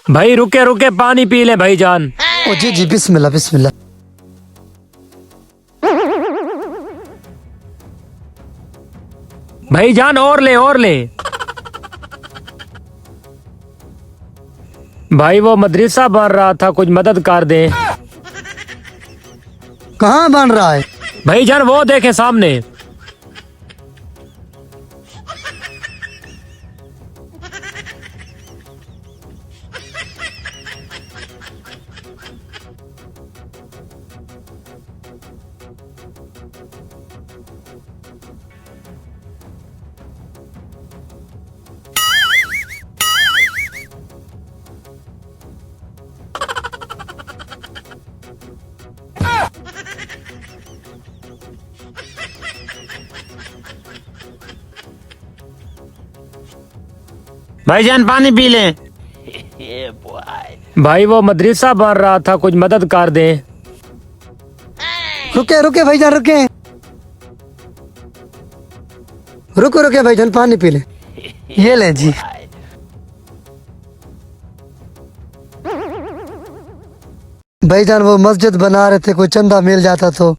भाई रुके रुके पानी पी ले भाईजान। ओ जी जी, बिस्मिल्लाह बिस्मिल्लाह। भाईजान और ले और ले। भाई वो मदरसा बन रहा था, कुछ मदद कर दे। कहाँ बन रहा है? भाईजान वो देखे सामने। भाईजान पानी पी ले। भाई वो मदरसा बन रहा था, कुछ मदद कर दे। रुके रुके भाईजान रुके। रुको रुके भाईजान, पानी पी ले। ये ले जी। भाईजान वो मस्जिद बना रहे थे, कोई चंदा मिल जाता तो।